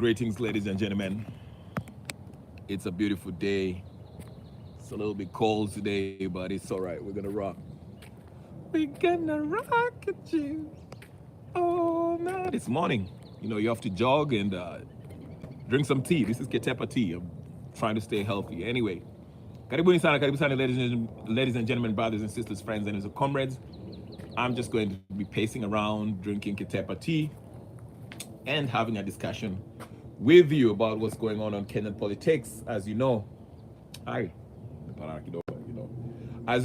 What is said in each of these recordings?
Greetings, ladies and gentlemen. It's a beautiful day. It's a little bit cold today, but it's all right. We're gonna rock. We're gonna rock at you. Oh no! This morning, you have to jog and drink some tea. This is Ketepa tea. I'm trying to stay healthy. Anyway, karibu sana, ladies and gentlemen, brothers and sisters, friends and comrades. I'm just going to be pacing around, drinking Ketepa tea, and having a discussion with you about what's going on Kenyan politics. As you know, as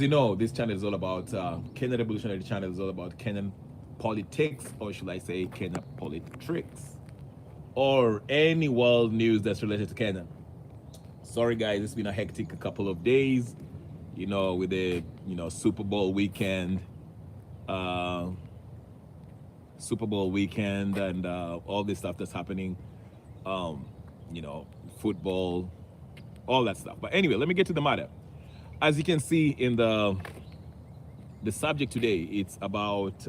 you know, this channel is all about Kenyan Revolutionary Channel is all about Kenyan politics, or should I say, Kenyan politics, or any world news that's related to Kenya. Sorry, guys, it's been a hectic couple of days, with the Super Bowl weekend. And all this stuff that's happening, football, all that stuff. But anyway, let me get to the matter. As you can see in the subject today, it's about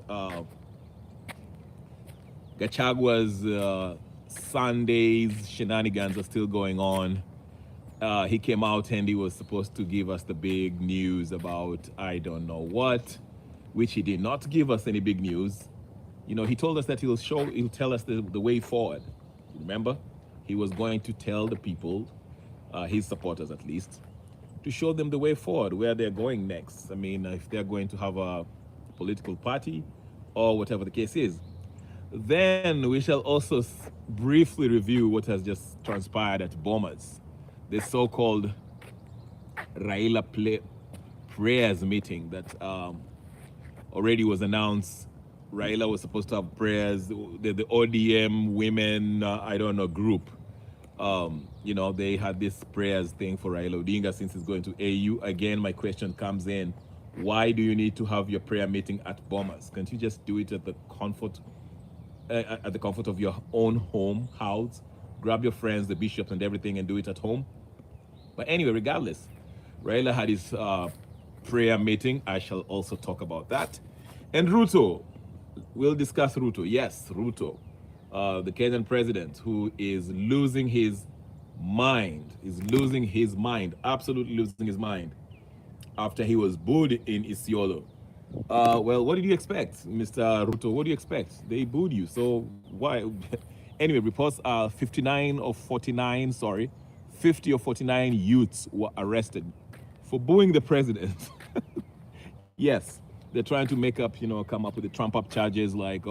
Gachagua's Sunday's shenanigans are still going on. He came out and he was supposed to give us the big news about I don't know what, which he did not give us any big news. He told us that he'll tell us the way forward. Remember, he was going to tell the people, his supporters at least, to show them the way forward, where they're going next. I mean, if they're going to have a political party or whatever the case is. Then we shall also briefly review what has just transpired at Bomas, the so-called Raila prayers meeting that already was announced. Raila was supposed to have prayers. The ODM women, group. They had this prayers thing for Raila Odinga since he's going to AU. Again, my question comes in: why do you need to have your prayer meeting at Bomas? Can't you just do it at the comfort of your own house? Grab your friends, the bishops, and everything, and do it at home. But anyway, regardless, Raila had his prayer meeting. I shall also talk about that. And Ruto. We'll discuss Ruto. Yes, Ruto, the Kenyan president, who is losing his mind. Absolutely losing his mind after he was booed in Isiolo. Well, what did you expect, Mr. Ruto? What do you expect? They booed you, so why? Anyway, reports are 50 or 49 youths were arrested for booing the president. Yes. They're trying to come up with the trump-up charges like,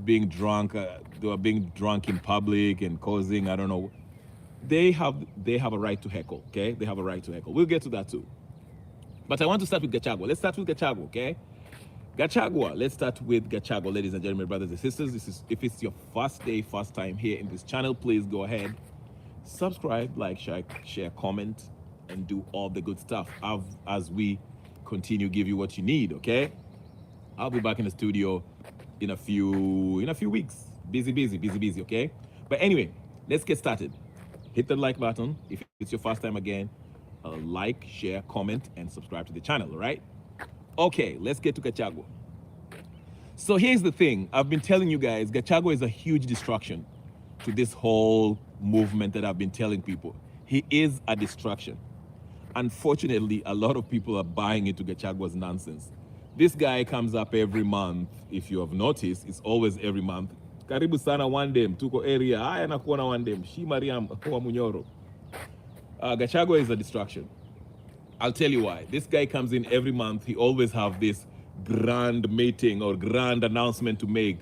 being drunk. They were being drunk in public and causing, I don't know. They have a right to heckle, okay? They have a right to heckle. We'll get to that too. But I want to start with Gachagua. Let's start with Gachagua, okay? Gachagua. Let's start with Gachagua, ladies and gentlemen, brothers and sisters. If it's your first time here in this channel, please go ahead, subscribe, like, share, comment, and do all the good stuff as we continue give you what you need. Okay, I'll be back in the studio in a few weeks. Busy. Okay, but anyway, let's get started. Hit the like button if it's your first time again. Like, share, comment, and subscribe to the channel. All right, okay, let's get to Gachagua. So here's the thing. I've been telling you guys, Gachagua is a huge distraction to this whole movement that I've been telling people. He is a distraction. Unfortunately, a lot of people are buying into Gachagua's nonsense. This guy comes up every month. If you have noticed, it's always every month. Karibu sana one dem, tuko area. Aya nakuona one dem. Shi Mariam kwa Munyoro. Gachagua is a distraction. I'll tell you why. This guy comes in every month. He always have this grand meeting or grand announcement to make.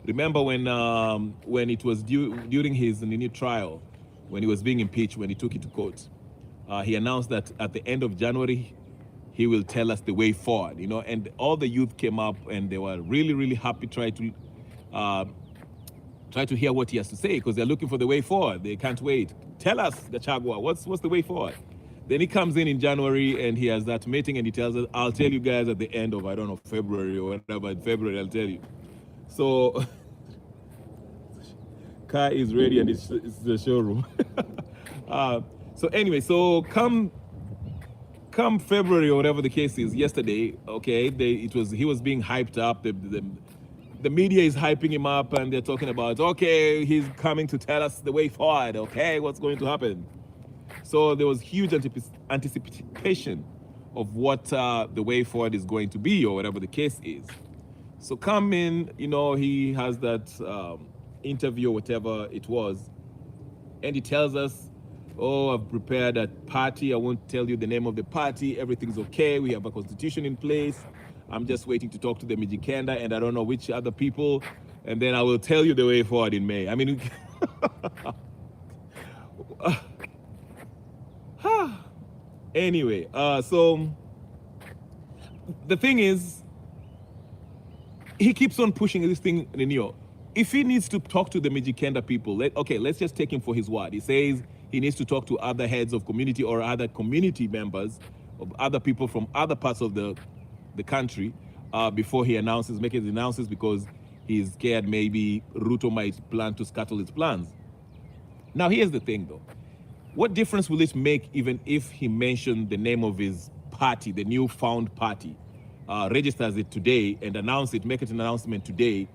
Remember when it was during his new trial, when he was being impeached, when he took it to court. He announced that at the end of January, he will tell us the way forward, and all the youth came up and they were really, really happy try to hear what he has to say because they're looking for the way forward. They can't wait. Tell us, Gachagua, what's the way forward? Then he comes in January and he has that meeting and he tells us, I'll tell you guys at the end of, February or whatever. In February, I'll tell you. So, car is ready and it's the showroom. So anyway, so come February or whatever the case is, yesterday, okay, he was being hyped up. the media is hyping him up and they're talking about, okay, he's coming to tell us the way forward. Okay, what's going to happen? So there was huge anticipation of what the way forward is going to be, or whatever the case is. So come in, he has that interview, whatever it was, and he tells us, oh, I've prepared a party. I won't tell you the name of the party. Everything's okay. We have a constitution in place. I'm just waiting to talk to the Mijikenda and I don't know which other people. And then I will tell you the way forward in May. I mean, anyway, so the thing is, he keeps on pushing this thing, if he needs to talk to the Mijikenda people, let's just take him for his word. He says he needs to talk to other heads of community or other community members of other people from other parts of the country before he making his announcements, because he's scared maybe Ruto might plan to scuttle his plans. Now, here's the thing, though. What difference will it make even if he mentioned the name of his party, the newfound party, registers it today and make it an announcement today,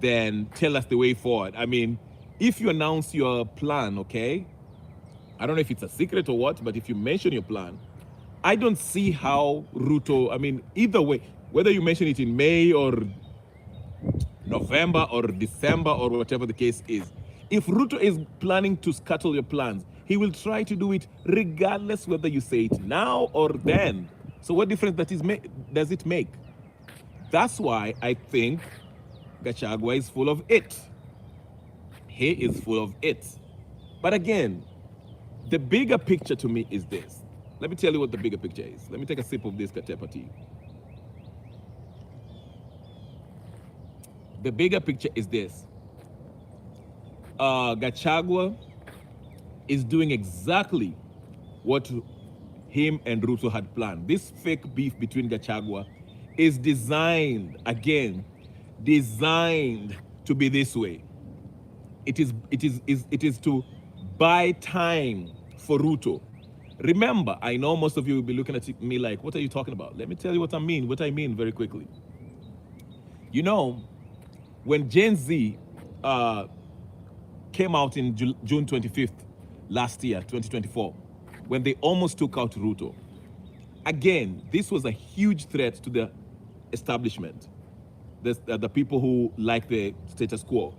then tell us the way forward? I mean, if you announce your plan, okay, I don't know if it's a secret or what, but if you mention your plan, I don't see how Ruto, I mean, either way, whether you mention it in May or November or December or whatever the case is, if Ruto is planning to scuttle your plans, he will try to do it regardless whether you say it now or then. So what difference does it make? That's why I think Gachagua is full of it. He is full of it. But again, the bigger picture to me is this. Let me tell you what the bigger picture is. Let me take a sip of this Katepa tea. The bigger picture is this. Gachagua is doing exactly what him and Ruto had planned. This fake beef between Gachagua is designed to be this way. It is to buy time for Ruto. Remember, I know most of you will be looking at me like, what are you talking about? Let me tell you what I mean very quickly. When Gen Z came out in June 25th last year, 2024, when they almost took out Ruto, again, this was a huge threat to the establishment, the people who like the status quo,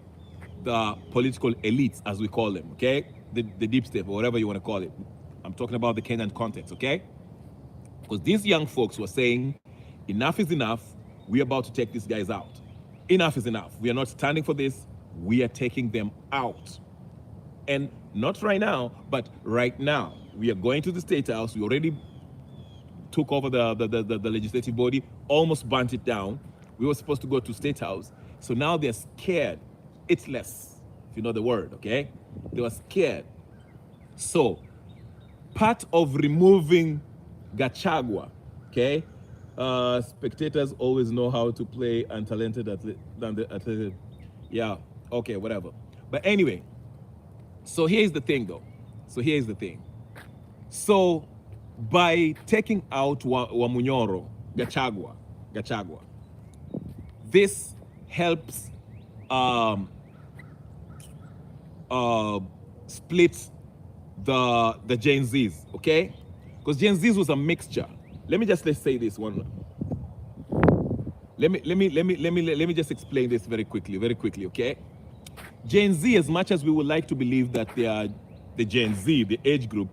the political elites, as we call them, okay? The deep state, or whatever you want to call it. I'm talking about the Kenyan context, okay? Because these young folks were saying, enough is enough. We're about to take these guys out. Enough is enough. We are not standing for this. We are taking them out. And not right now, but right now. We are going to the State House. We already took over the legislative body, almost burnt it down. We were supposed to go to State House. So now they're scared. It's less, if you know the word, okay? They were scared. So part of removing Gachagua, okay? Spectators always know how to play untalented yeah, okay, whatever. But anyway, so here's the thing though. So by taking out Wamunyoro, Gachagua, this helps split the Gen Zs, okay? Because Gen Zs was a mixture. Let's say this one. Let me just explain this very quickly, okay? Gen Z, as much as we would like to believe that they are the Gen Z, the age group,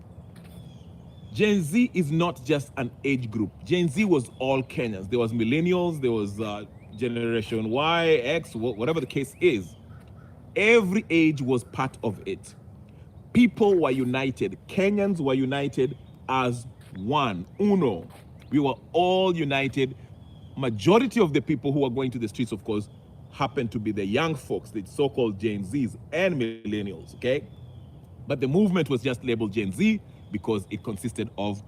Gen Z is not just an age group. Gen Z was all Kenyans. There was millennials, there was Generation Y, X, whatever the case is. Every age was part of it. People were united. Kenyans were united as one, uno. We were all united. Majority of the people who were going to the streets, of course, happened to be the young folks, the so-called Gen Zs and millennials, okay? But the movement was just labeled Gen Z because it consisted of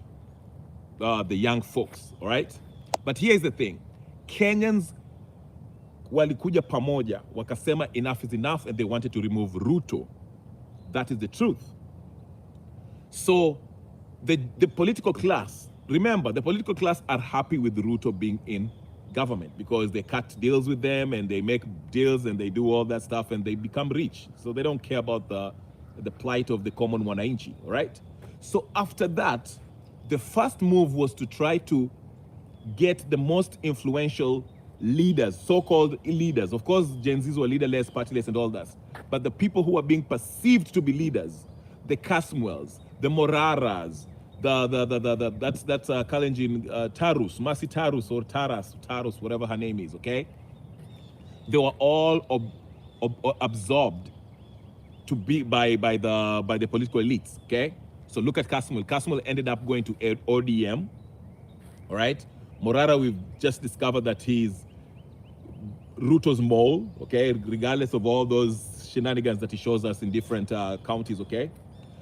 the young folks, all right? But here's the thing. Kenyans walikuja pamoja, wakasema enough is enough, and they wanted to remove Ruto. That is the truth. So the political class, remember, the political class are happy with Ruto being in government because they cut deals with them and they make deals and they do all that stuff and they become rich. So they don't care about the plight of the common wananchi, all right? So after that, the first move was to try to get the most influential leaders, so-called leaders. Of course, Gen Zs were leaderless, partyless, and all that. But the people who are being perceived to be leaders, the Casmuels, the Moraras, that's Kalenjin Tarus, Masi Tarus or Tarus, whatever her name is, okay? They were all absorbed to be by the political elites, okay? So look at Casmuel. Casmuel ended up going to ODM, all right? Morara, we've just discovered that he's Ruto's mole, okay? Regardless of all those shenanigans that he shows us in different counties, okay?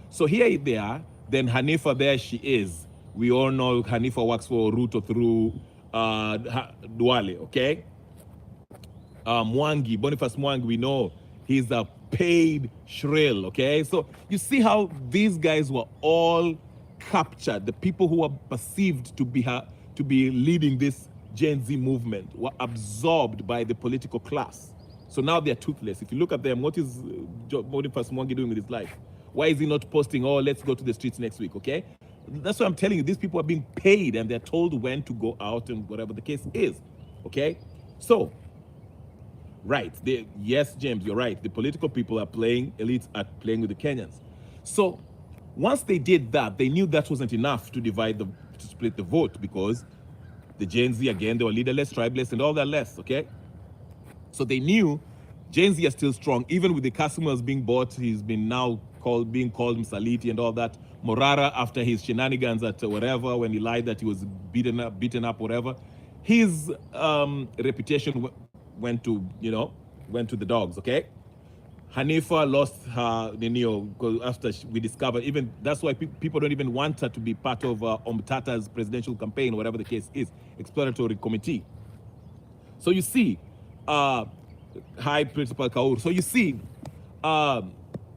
So here they are. Then Hanifa, there she is. We all know Hanifa works for Ruto through Duale, okay? Mwangi, Boniface Mwangi, we know he's a paid shrill, okay? So you see how these guys were all captured. The people who were perceived to be leading this Gen Z movement were absorbed by the political class. So now they're toothless. If you look at them, what is Boniface Mwangi doing with his life? Why is he not posting, oh, let's go to the streets next week, okay? That's what I'm telling you. These people are being paid and they're told when to go out and whatever the case is, okay? So, right, yes, James, you're right. The political people are playing, elites are playing with the Kenyans. So, once they did that, they knew that wasn't enough to split the vote because the Gen Z, again, they were leaderless, tribeless, and all that less, okay? So they knew Gen Z are still strong. Even with the customers being bought, he's been now being called Msaliti and all that. Morara, after his shenanigans at whatever, when he lied that he was beaten up, whatever, his reputation went to the dogs, okay? Hanifa lost her, after we discovered, even that's why people don't even want her to be part of Omtata's presidential campaign, whatever the case is, exploratory committee. So you see, High Principal Kaur. So you see,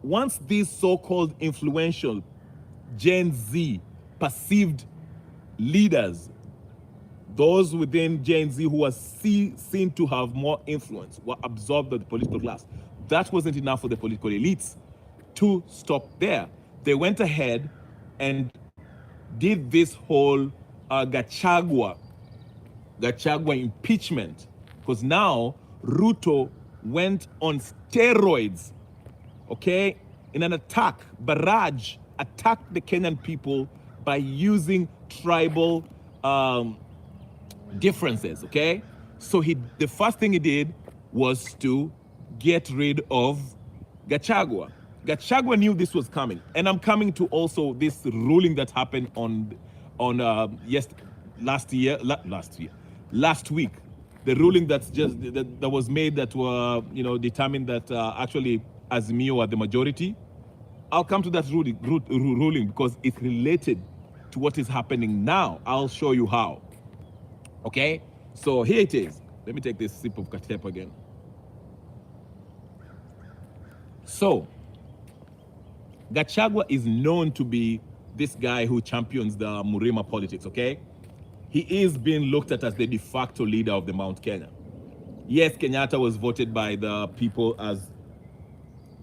once these so-called influential Gen Z perceived leaders, those within Gen Z who are seen to have more influence, were absorbed by the political class. That wasn't enough for the political elites to stop there. They went ahead and did this whole Gachagua impeachment, because now Ruto went on steroids, okay, in an barrage, attacked the Kenyan people by using tribal differences, okay? So the first thing he did was to get rid of Gachagua. Gachagua knew this was coming, and I'm coming to also this ruling that happened last week. The ruling that was made that were determined that actually Azimio are the majority. I'll come to that ruling because it's related to what is happening now. I'll show you how. Okay, so here it is. Let me take this sip of Katep again. So, Gachagua is known to be this guy who champions the Murima politics, okay? He is being looked at as the de facto leader of the Mount Kenya. Yes, Kenyatta was voted by the people as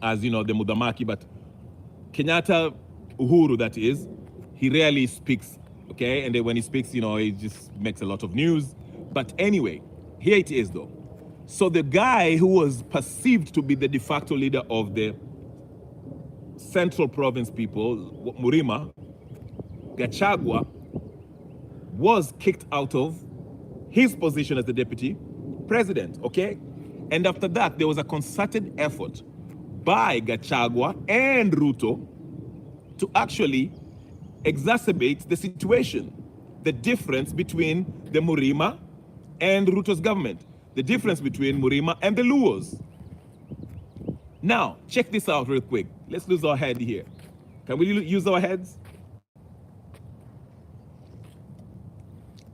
the Mudamaki, but Kenyatta, Uhuru that is, he rarely speaks, okay? And then when he speaks, he just makes a lot of news. But anyway, here it is though. So the guy who was perceived to be the de facto leader of the Central Province people, Murima, Gachagua, was kicked out of his position as the deputy president, okay? And after that, there was a concerted effort by Gachagua and Ruto to actually exacerbate the situation, the difference between the Murima and Ruto's government, the difference between Murima and the Luos. Now, check this out real quick. Let's lose our head here. Can we use our heads?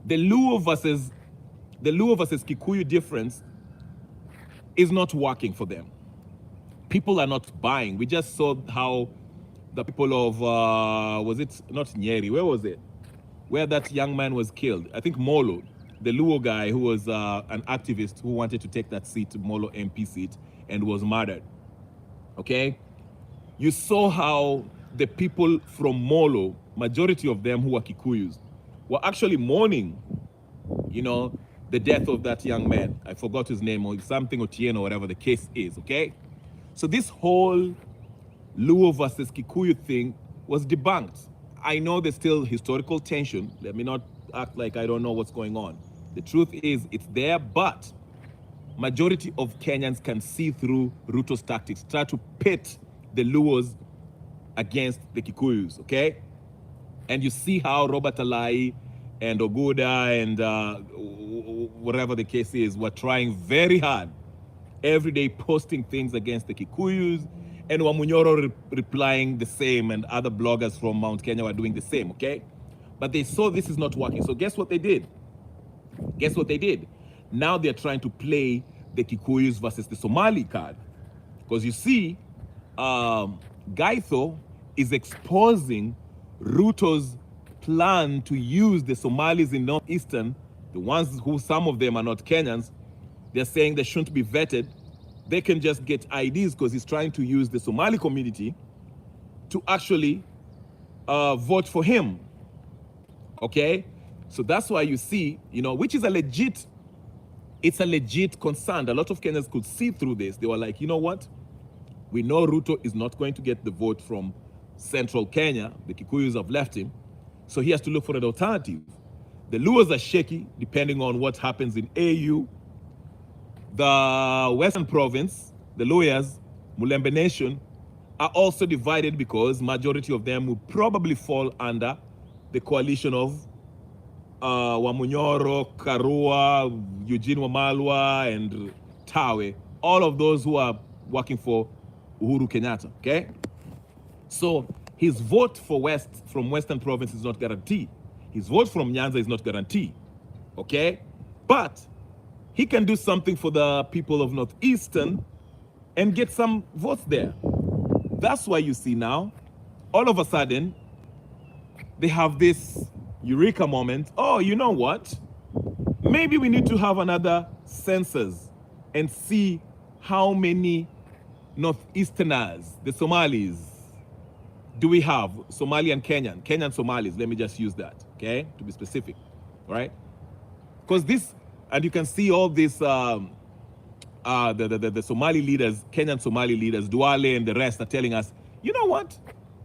The Luo versus Kikuyu difference is not working for them. People are not buying. We just saw how the people of, was it not Nyeri? Where was it? Where that young man was killed. I think Molo. the Luo guy who was an activist who wanted to take that seat, Molo MP seat, and was murdered. Okay? You saw how the people from Molo, majority of them who were Kikuyus, were actually mourning, you know, the death of that young man. I forgot his name, or something Otieno, or whatever the case is, okay? So this whole Luo versus Kikuyu thing was debunked. I know there's still historical tension. Let me not act like I don't know what's going on. The truth is, it's there, but majority of Kenyans can see through Ruto's tactics, try to pit the Luos against the Kikuyus, okay? And you see how Robert Alai and Oguda and whatever the case is were trying very hard, every day posting things against the Kikuyus, and Wamunyoro replying the same, and other bloggers from Mount Kenya were doing the same, okay? But they saw this is not working, so guess what they did? Guess what they did? Now they're trying to play the Kikuyus versus the Somali card. Because you see, Gaitho is exposing Ruto's plan to use the Somalis in Northeastern, the ones who some of them are not Kenyans. They're saying they shouldn't be vetted. They can just get IDs because he's trying to use the Somali community to actually vote for him. Okay? So that's why you see, you know, which is it's a legit concern. A lot of Kenyans could see through this. They were like, you know what? We know Ruto is not going to get the vote from central Kenya. The Kikuyus have left him. So he has to look for an alternative. The Luos are shaky, depending on what happens in AU. The Western Province, the lawyers, Mulembe Nation, are also divided because majority of them will probably fall under the coalition of Wamunyoro, Karua, Eugene Wamalwa, and Tawe. All of those who are working for Uhuru Kenyatta, okay? So his vote from Western Province is not guaranteed. His vote from Nyanza is not guaranteed, okay? But he can do something for the people of Northeastern and get some votes there. That's why you see now, all of a sudden, they have this eureka moment. Oh, you know what? Maybe we need to have another census and see how many Northeasterners, the Somalis, do we have? Somali and Kenyan. Kenyan Somalis, let me just use that, okay? To be specific, all right? Because this, and you can see all this, the Somali leaders, Kenyan Somali leaders, Duale and the rest are telling us, you know what?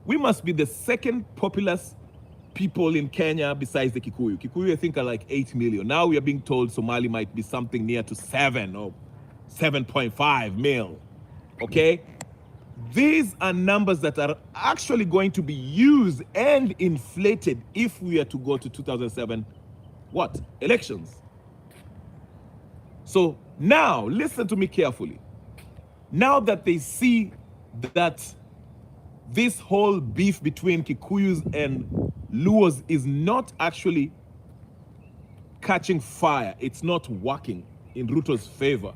We must be the second populous people in Kenya besides the Kikuyu. Kikuyu, I think, are like 8 million. Now we are being told Somali might be something near to 7 or 7.5 mil, okay? These are numbers that are actually going to be used and inflated if we are to go to 2007, what? Elections. So now, listen to me carefully. Now that they see that this whole beef between Kikuyus and Luos is not actually catching fire, it's not working in Ruto's favor,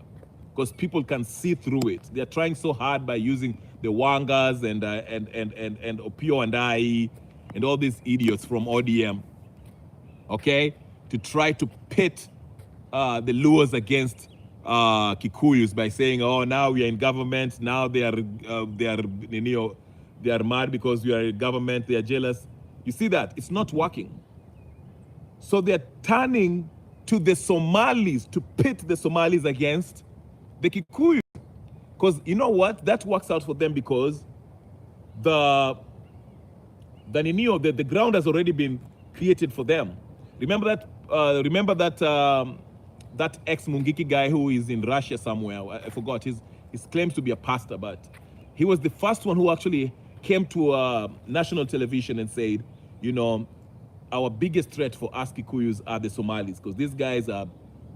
because people can see through it. They're trying so hard by using the Wangas and Opio and I and all these idiots from ODM, okay, to try to pit the Luos against Kikuyus by saying, oh, now we are in government, now they are mad because we are in government, they are jealous. You see that? It's not working. So they're turning to the Somalis to pit the Somalis against the Kikuyu. Because you know what? That works out for them because the ground has already been created for them. Remember that that ex-Mungiki guy who is in Russia somewhere. I forgot. He claims to be a pastor, but he was the first one who actually came to national television and said, you know, our biggest threat for us Kikuyus are the Somalis, because these guys are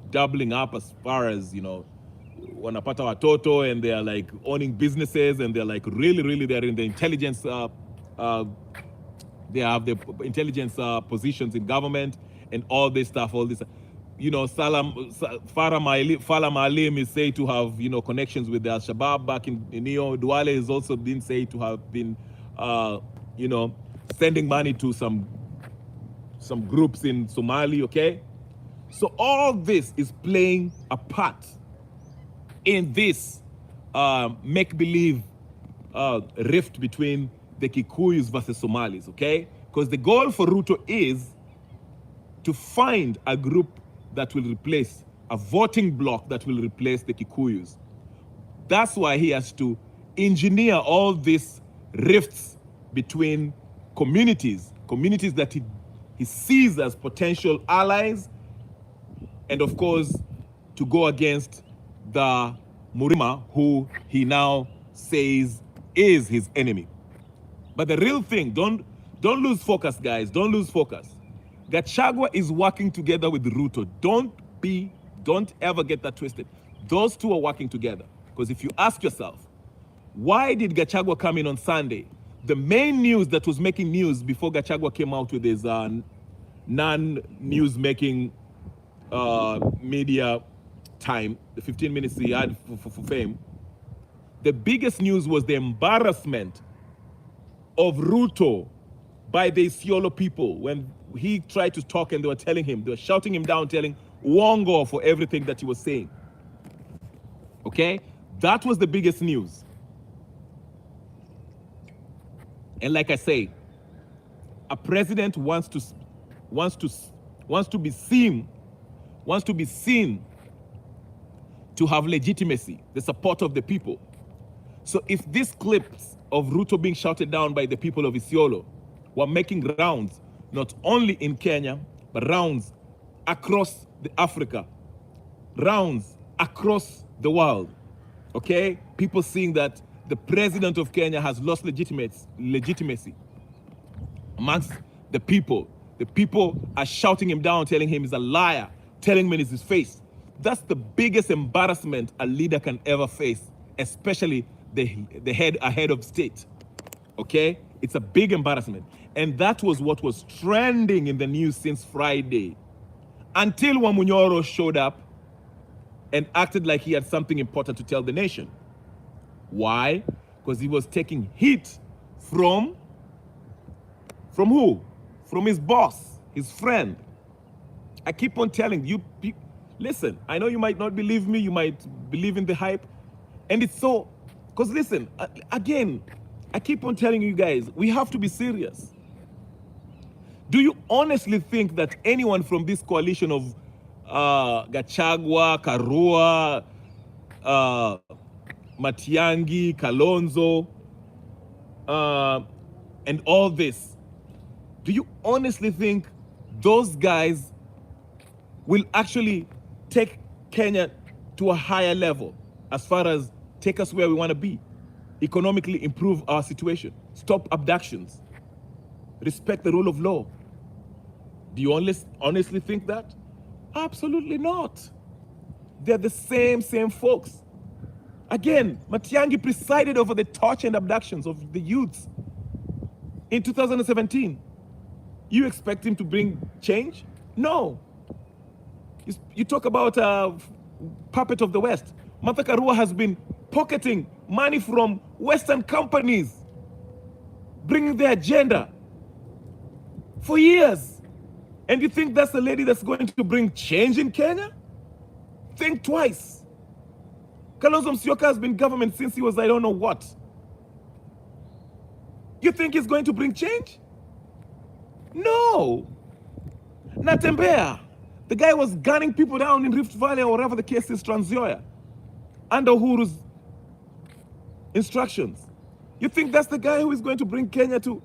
doubling up as far as, you know, wanapata watoto, and they are like owning businesses, and they're like really they're in the intelligence, they have the intelligence positions in government and all this stuff, all this. You know, Farah Maalim is said to have, you know, connections with the Al-Shabaab back in Neo. Duale is also been said to have been, you know, sending money to some groups in Somali, okay? So all this is playing a part in this make-believe rift between the Kikuyus versus Somalis, okay? Because the goal for Ruto is to find a group that will replace, a voting bloc that will replace the Kikuyus. That's why he has to engineer all these rifts between communities that he sees as potential allies, and of course, to go against the Murima, who he now says is his enemy. But the real thing, don't lose focus, guys. Don't lose focus. Gachagua is working together with Ruto. Don't ever get that twisted. Those two are working together. Because if you ask yourself, why did Gachagua come in on Sunday? The main news that was making news before Gachagua came out with his non-news-making media time, the 15 minutes he had for fame, the biggest news was the embarrassment of Ruto by the Isiolo people when he tried to talk and they were shouting him down, telling Wongo for everything that he was saying. Okay? That was the biggest news. And like I say, a president wants to be seen to have legitimacy, the support of the people. So if these clips of Ruto being shouted down by the people of Isiolo were making rounds, not only in Kenya, but rounds across Africa, rounds across the world, okay? People seeing that the president of Kenya has lost legitimacy amongst the people. The people are shouting him down, telling him he's a liar, telling him in his face. That's the biggest embarrassment a leader can ever face, especially the head of state, okay? It's a big embarrassment. And that was what was trending in the news since Friday, until Wamunyoro showed up and acted like he had something important to tell the nation. Why? Because he was taking heat from who? From his boss, his friend. I keep on telling you, listen, I know you might not believe me, you might believe in the hype, and it's so, because listen, again, I keep on telling you guys, we have to be serious. Do you honestly think that anyone from this coalition of Gachagua, Karua, Matiangi, Kalonzo, and all this, do you honestly think those guys will actually take Kenya to a higher level as far as take us where we want to be, economically improve our situation, stop abductions, respect the rule of law? Do you honestly think that? Absolutely not. They're the same folks. Again, Matiangi presided over the torture and abductions of the youths in 2017. You expect him to bring change? No. You talk about puppet of the West. Martha Karua has been pocketing money from Western companies, bringing their agenda for years. And you think that's the lady that's going to bring change in Kenya? Think twice. Kalonzo Musyoka has been government since he was I don't know what. You think he's going to bring change? No. Natembea, the guy was gunning people down in Rift Valley or wherever the case is, Trans Nzoia, under Uhuru's instructions. You think that's the guy who is going to bring Kenya to?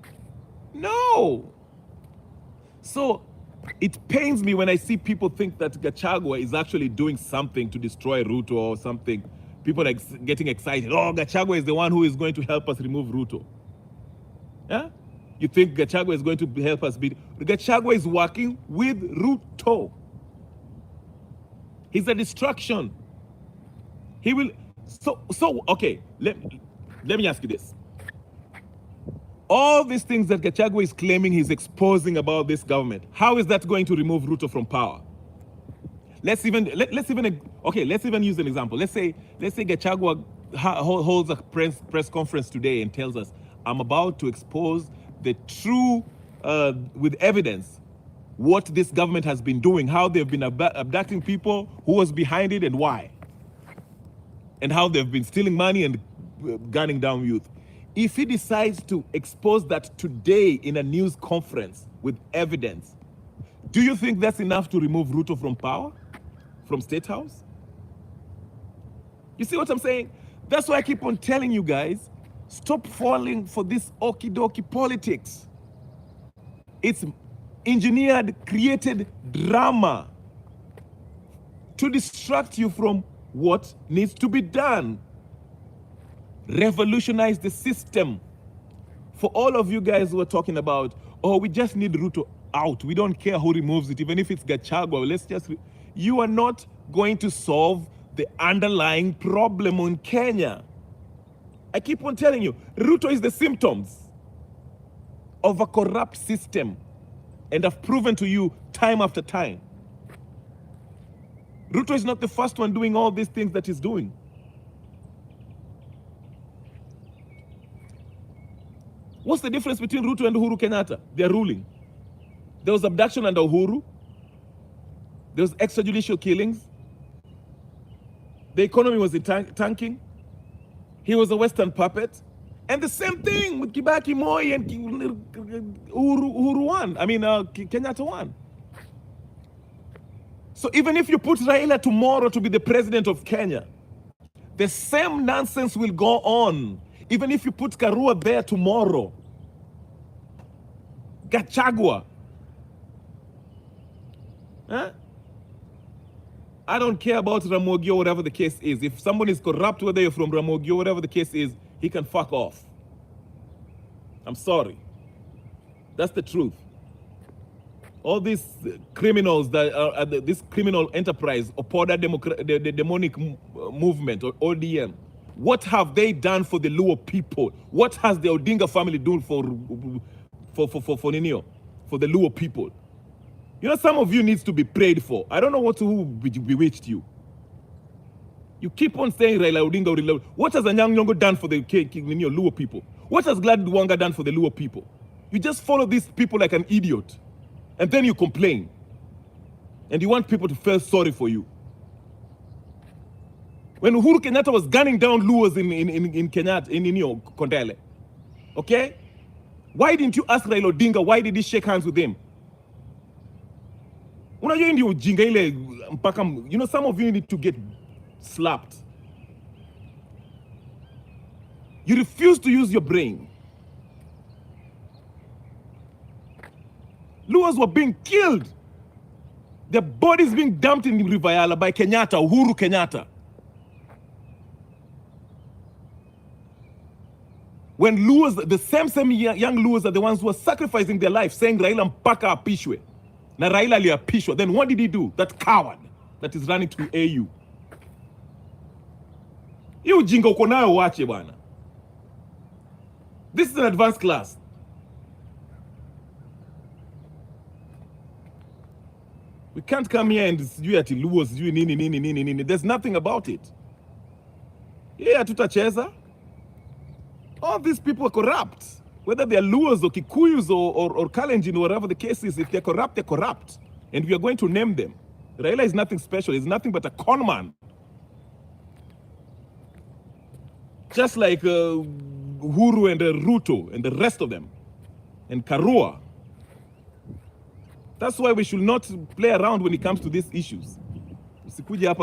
No. So it pains me when I see people think that Gachagua is actually doing something to destroy Ruto or something. People are getting excited. Oh, Gachagua is the one who is going to help us remove Ruto. Yeah? You think Gachagua is going to help us beat? Gachagua is working with Ruto. He's a distraction. He will. So okay. Let me ask you this. All these things that Gachagua is claiming he's exposing about this government, how is that going to remove Ruto from power? Let's even use an example. Let's say Gachagua holds a press conference today and tells us, I'm about to expose the true, with evidence, what this government has been doing, how they've been abducting people, who was behind it and why, and how they've been stealing money and gunning down youth. If he decides to expose that today in a news conference with evidence, do you think that's enough to remove Ruto from power, from State House? You see what I'm saying? That's why I keep on telling you guys, stop falling for this okie-dokie politics. It's engineered, created drama to distract you from what needs to be done. Revolutionize the system. For all of you guys who are talking about, oh, we just need Ruto out. We don't care who removes it, even if it's Gachagua. Let's just... You are not going to solve the underlying problem in Kenya. I keep on telling you, Ruto is the symptoms of a corrupt system. And I've proven to you time after time. Ruto is not the first one doing all these things that he's doing. What's the difference between Ruto and Uhuru Kenyatta? They're ruling. There was abduction under Uhuru. There was extrajudicial killings. The economy was tanking. He was a Western puppet. And the same thing with Kibaki, Moi, and Uhuru won. I mean, Kenyatta won. So even if you put Raila tomorrow to be the president of Kenya, the same nonsense will go on. Even if you put Karua there tomorrow, Gachagua. Huh? I don't care about Ramogi or whatever the case is. If someone is corrupt, whether you're from Ramogi or whatever the case is, he can fuck off. I'm sorry. That's the truth. All these criminals that are this criminal enterprise, Opoda the demonic movement, or ODM, what have they done for the Luo people? What has the Odinga family done for Ninio, for the Luo people? You know, some of you needs to be prayed for. I don't know who bewitched you. You keep on saying Raila Odinga. What has Anyang' Nyong'o done for the Luo people? What has Glad Wanga done for the Luo people? You just follow these people like an idiot. And then you complain. And you want people to feel sorry for you. When Uhuru Kenyatta was gunning down Luos in Kenyatta, in Kondele, okay? Why didn't you ask Raila Odinga, why did he shake hands with him? You know, some of you need to get slapped. You refuse to use your brain. Luos were being killed. Their bodies being dumped in River Yala by Kenyatta, Uhuru Kenyatta. When Luos, the same young Luos are the ones who are sacrificing their life, saying Raila mpaka apishwe. Na Raila aliapishwa. Then what did he do? That coward that is running to AU. You jinga uko nayo wache bwana. This is an advanced class. We can't come here and sijui ati Luo sijui nini. There's nothing about it. Yeah, tutacheza. All these people are corrupt. Whether they're Luos or Kikuyus or Kalenjin or whatever the case is, if they're corrupt, they're corrupt. And we are going to name them. Raila is nothing special. He's nothing but a con man. Just like Uhuru and Ruto and the rest of them. And Karua. That's why we should not play around when it comes to these issues. They're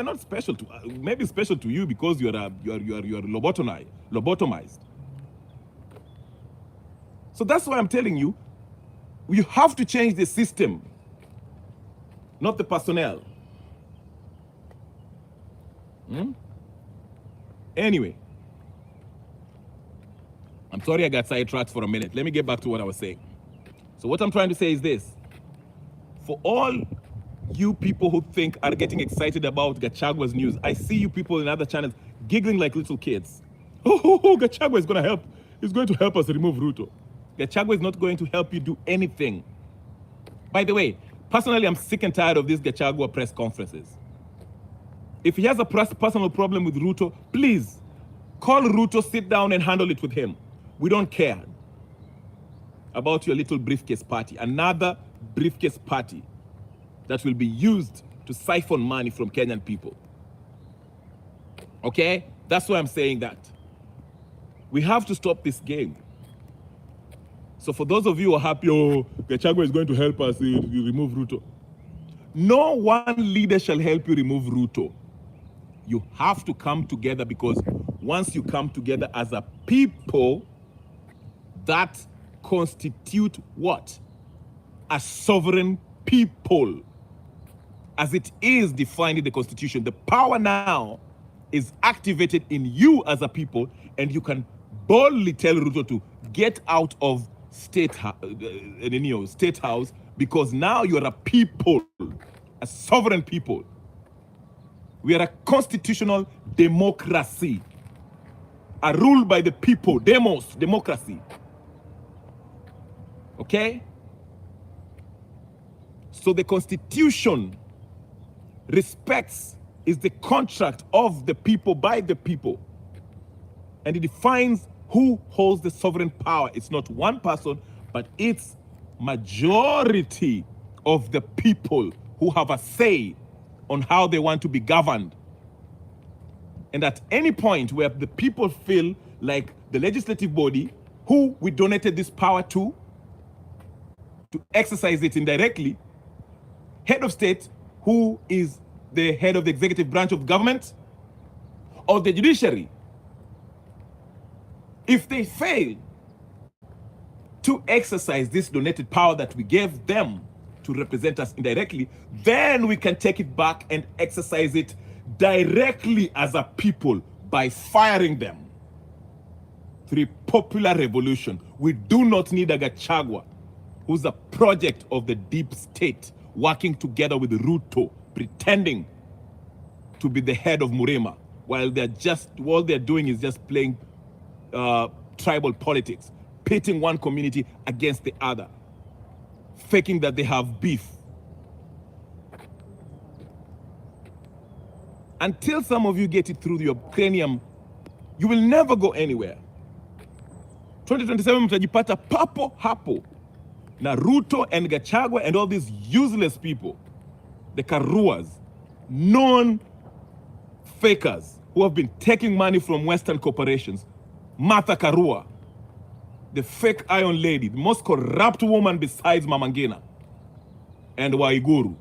not special to, maybe special to you because you are lobotomized. So that's why I'm telling you, you have to change the system, not the personnel. Anyway, I'm sorry I got sidetracked for a minute. Let me get back to what I was saying. So what I'm trying to say is this. For all you people who think are getting excited about Gachagua's news, I see you people in other channels giggling like little kids. Oh, Gachagua is going to help. He's going to help us remove Ruto. Gachagua is not going to help you do anything. By the way, personally, I'm sick and tired of these Gachagua press conferences. If he has a personal problem with Ruto, please call Ruto, sit down and handle it with him. We don't care. about your little briefcase party, another briefcase party that will be used to siphon money from Kenyan people. Okay? That's why I'm saying that. We have to stop this game. So for those of you who are happy, oh, Gachagua is going to help us remove Ruto. No one leader shall help you remove Ruto. You have to come together, because once you come together as a people, that constitute what? A sovereign people. As it is defined in the Constitution, the power now is activated in you as a people, and you can boldly tell Ruto to get out of state house, because now you are a people, a sovereign people. We are a constitutional democracy, a rule by the people, democracy. Okay? So the Constitution is the contract of the people by the people. And it defines who holds the sovereign power. It's not one person, but it's majority of the people who have a say on how they want to be governed. And at any point where the people feel like the legislative body, who we donated this power to exercise it indirectly, head of state, who is the head of the executive branch of government, or the judiciary, if they fail to exercise this donated power that we gave them to represent us indirectly, then we can take it back and exercise it directly as a people by firing them through popular revolution. We do not need a Gachagua, who's a project of the deep state, working together with Ruto, pretending to be the head of Murema, while all they're doing is just playing tribal politics, pitting one community against the other, faking that they have beef. Until some of you get it through your cranium, you will never go anywhere. 2027 mtajipata papo hapo na Ruto and Gachagua and all these useless people, the Karuas, known fakers who have been taking money from Western corporations. Martha Karua, the fake Iron Lady, the most corrupt woman besides Mama Ngina and Waiguru.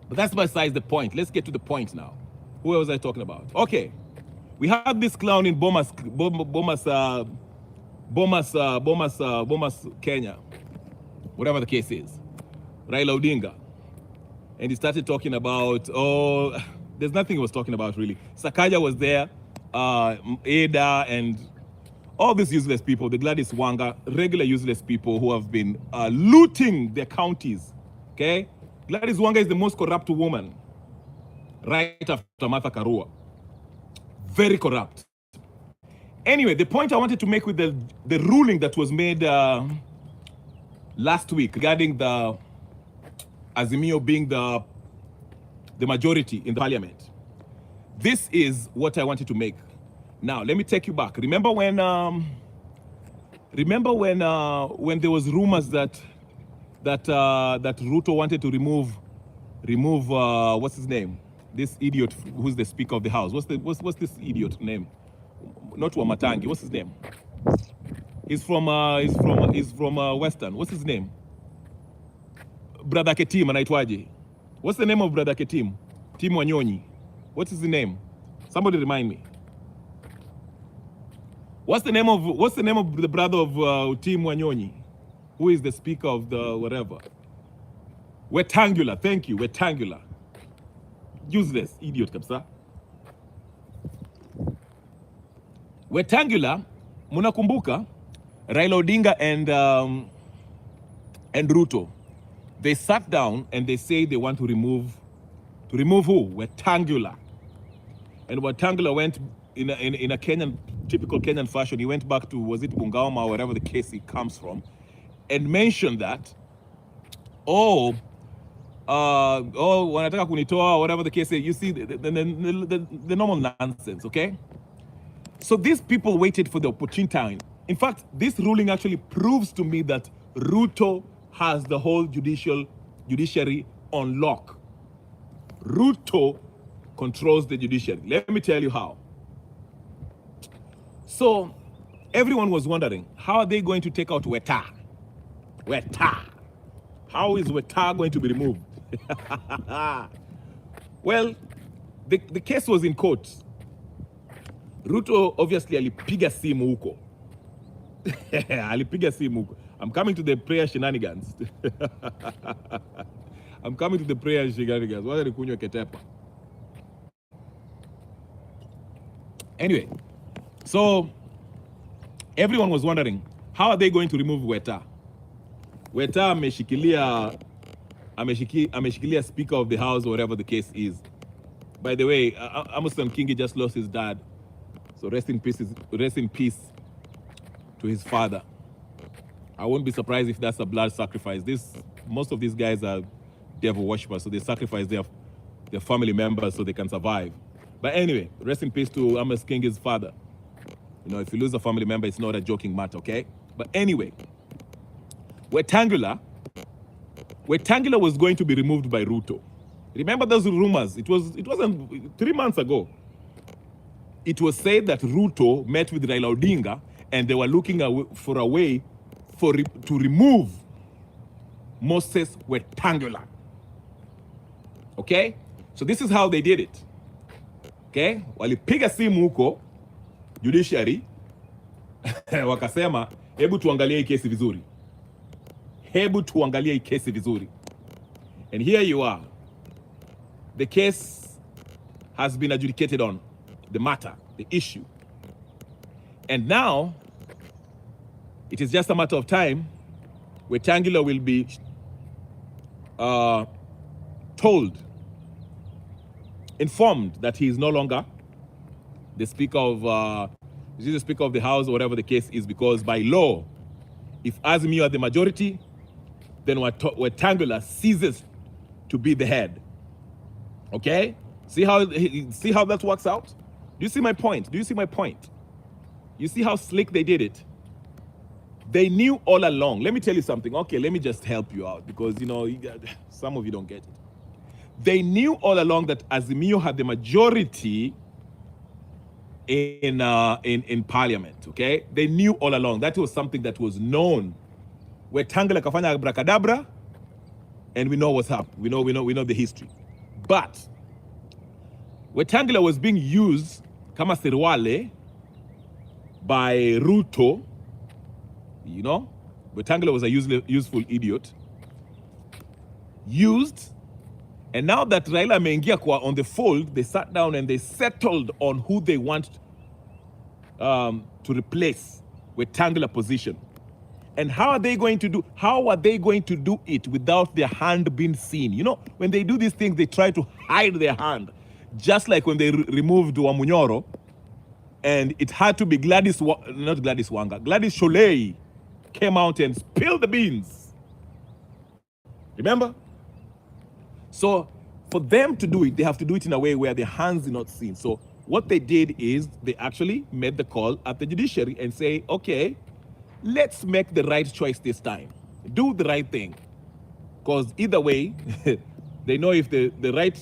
But that's besides the point. Let's get to the point now. Who was I talking about? Okay. We had this clown in Bomas, Kenya, whatever the case is, Raila Odinga. And he started talking about, there's nothing he was talking about really. Sakaja was there, Ada, and all these useless people, the Gladys Wanga, regular useless people who have been looting their counties, okay? Gladys Wanga is the most corrupt woman, right after Martha Karua. Very corrupt. Anyway, the point I wanted to make with the ruling that was made last week regarding the Azimio being the majority in the parliament. This is what I wanted to make. Now, let me take you back. Remember when there was rumors that Ruto wanted to remove what's his name? This idiot who's the Speaker of the House. What's this idiot name? Not Wamatangi. What's his name? He's from Western. What's his name? Brother Ketim anaitwaje? What's the name of Brother Ketim? Tim Wanyonyi. What's his name? Somebody remind me. What's the name of the brother of Tim Wanyonyi? Who is the Speaker of the whatever? Wetangula. Thank you, Wetangula. Useless idiot kabisa. Wetangula, munakumbuka Raila Odinga and Ruto. They sat down and they say they want to remove who? Wetangula. And Wetangula went in a Kenyan, typical Kenyan fashion. He went back to, was it Bungoma or wherever the case he comes from, and mentioned that, wanataka kunitoa, whatever the case is. You see the normal nonsense, okay? So these people waited for the opportune time In fact, this ruling actually proves to me that Ruto has the whole judiciary on lock. Ruto controls the judiciary. Let me tell you how. So everyone was wondering, how are they going to take out Weta? Weta. How is Weta going to be removed? Well, the case was in court. Ruto obviously alipiga simu huko. Alipiga simu huko. I'm coming to the prayer shenanigans. I'm coming to the prayer shenanigans. Wacha nikunywe ketepa. Anyway, so everyone was wondering, how are they going to remove Weta? Weta ameshikilia Speaker of the House, or whatever the case is. By the way, Amason Kingi just lost his dad. So rest in peace to his father. I won't be surprised if that's a blood sacrifice. Most of these guys are devil worshippers, so they sacrifice their family members so they can survive. But anyway, rest in peace to Amos Kingi's father. You know, if you lose a family member, it's not a joking matter, okay? But anyway, Wetangula was going to be removed by Ruto. Remember those rumors? It wasn't 3 months ago. It was said that Ruto met with Raila Odinga and they were looking for a way to remove Moses Wetangula. Okay? So this is how they did it. Okay? Walipiga simu huko judiciary wakasema, hebu tuangalie hii kesi vizuri. Hebu tuangalie hii kesi vizuri. And here you are. The case has been adjudicated on, the matter, the issue. And now, it is just a matter of time where Wetangula will be informed that he is no longer the Speaker of the House, or whatever the case is, because by law, if Azimio are the majority, then Wetangula ceases to be the head. Okay? See how that works out? Do you see my point? Do you see my point? You see how slick they did it? They knew all along. Let me tell you something. Okay, let me just help you out, because you know some of you don't get it. They knew all along that Azimio had the majority in parliament. Okay, they knew all along. That was something that was known. Where Wetangula kafanya abracadabra, and we know what's up. We know the history. But Wetangula was being used kama sirwale by Ruto. You know, Wetangula was a useful idiot. Used, and now that Raila ameingia on the fold, they sat down and they settled on who they want to replace Wetangula position. And how are they going to do it without their hand being seen? You know, when they do these things, they try to hide their hand. Just like when they removed Wamunyoro, and it had to be Gladys Sholei came out and spilled the beans. Remember? So for them to do it, they have to do it in a way where their hands are not seen. So what they did is they actually made the call at the judiciary and say, okay, let's make the right choice this time. Do the right thing. Because either way, they know if the right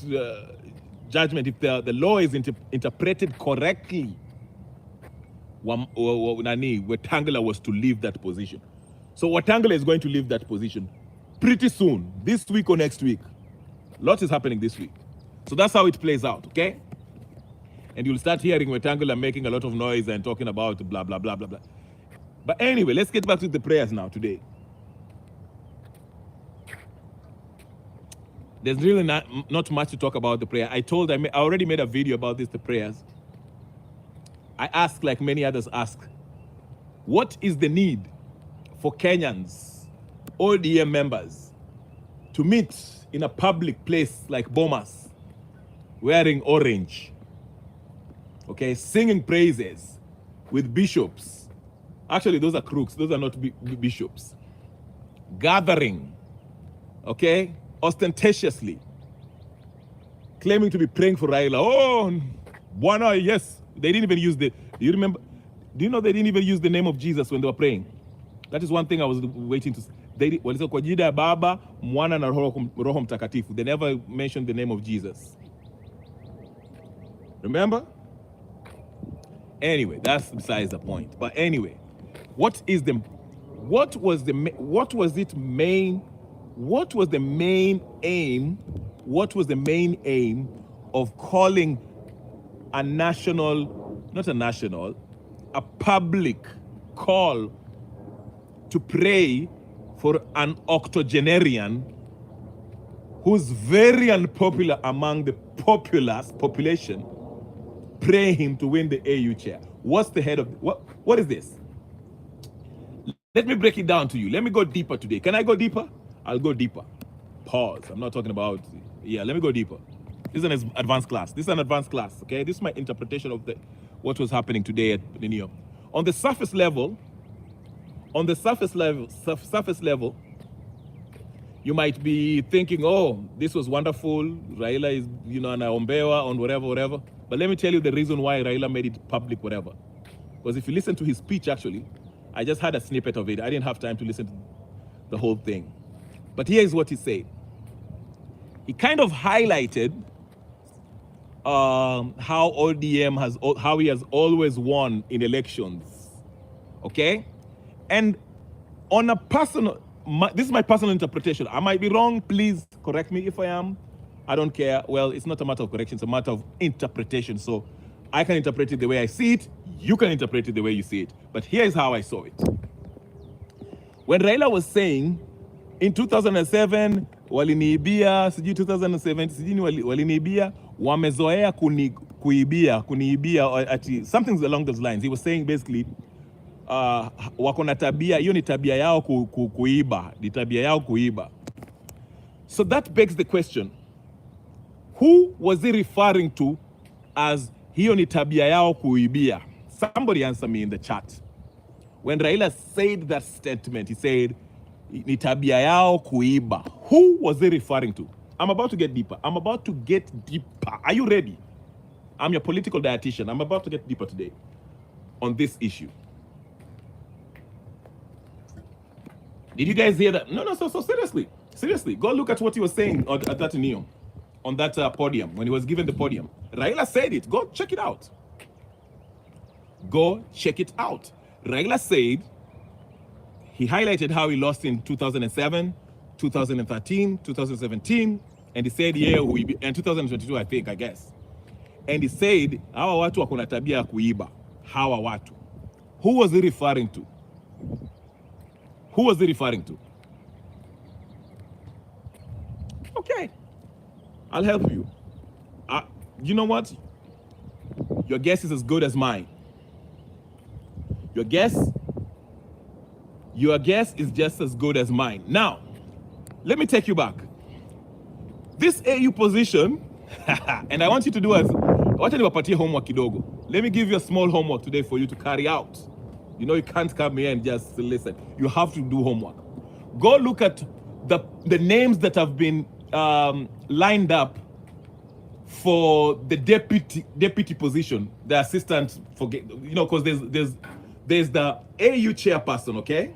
judgment, if the law is interpreted correctly, Wetangula was to leave that position. So Wetangula is going to leave that position pretty soon, this week or next week. A lot is happening this week. So that's how it plays out, okay? And you'll start hearing Wetangula making a lot of noise and talking about blah, blah, blah, blah, blah. But anyway, let's get back to the prayers now today. There's really not much to talk about the prayer. I already made a video about this, the prayers. I ask, like many others ask, what is the need for Kenyans, ODM members, to meet in a public place like Bomas, wearing orange, okay, singing praises with bishops? Actually, those are crooks. Those are not bishops. Gathering, okay, ostentatiously, claiming to be praying for Raila. Oh, Bwana, yes. They didn't even use you remember, Do you know they didn't even use the name of Jesus when they were praying? That is one thing I was waiting to. Walisema kwa jina ya Baba, Mwana na Roho Mtakatifu. They never mentioned the name of Jesus. Remember? Anyway, that's besides the point. But anyway, what was the main aim of calling a public call to pray for an octogenarian who's very unpopular among the population, pray him to win the AU chair? What's the head of what is this? Let me break it down to you. Let me go deeper today. Can I go deeper? I'll go deeper. Pause. I'm not talking about, let me go deeper. This is an advanced class. Okay? This is my interpretation of what was happening today at the New York. On the surface level, you might be thinking, oh, this was wonderful. Raila is, anaombewa on whatever. But let me tell you the reason why Raila made it public, whatever. Because if you listen to his speech, actually, I just had a snippet of it. I didn't have time to listen to the whole thing. But here's what he said. He kind of highlighted how ODM how he has always won in elections. Okay? And on a personal, this is my personal interpretation. I might be wrong. Please correct me if I am. I don't care. Well, it's not a matter of correction. It's a matter of interpretation. So I can interpret it the way I see it. You can interpret it the way you see it. But here's how I saw it. When Raila was saying, in 2007, waliniibia, sijui 2007, sijui waliniibia, wamezoea kuniibia, something along those lines. He was saying basically, wako na tabia, hiyo ni tabia yao kuiba, ni tabia yao kuiba. So that begs the question, who was he referring to as hiyo ni tabia yao kuibia? Somebody answer me in the chat. When Raila said that statement, he said, ni tabia yao kuiba. Who was he referring to? I'm about to get deeper. Are you ready? I'm your political dietitian. I'm about to get deeper today on this issue. Did you guys hear that? No, so seriously, go look at what he was saying at that Neo, on that podium, when he was given the podium. Raila said it. Go check it out. Raila said, he highlighted how he lost in 2007, 2013, 2017, and he said, and 2022, I guess. And he said, hawa watu wako na tabia ya kuiba. Hawa watu. Who was he referring to? Okay, I'll help you. You know what? Your guess is as good as mine. Your guess is just as good as mine. Now, let me take you back. This AU position, and I want you to do homework kidogo. Let me give you a small homework today for you to carry out. You can't come here and just listen. You have to do homework. Go look at the names that have been lined up for the deputy position, the assistant, because there's the AU chairperson, okay?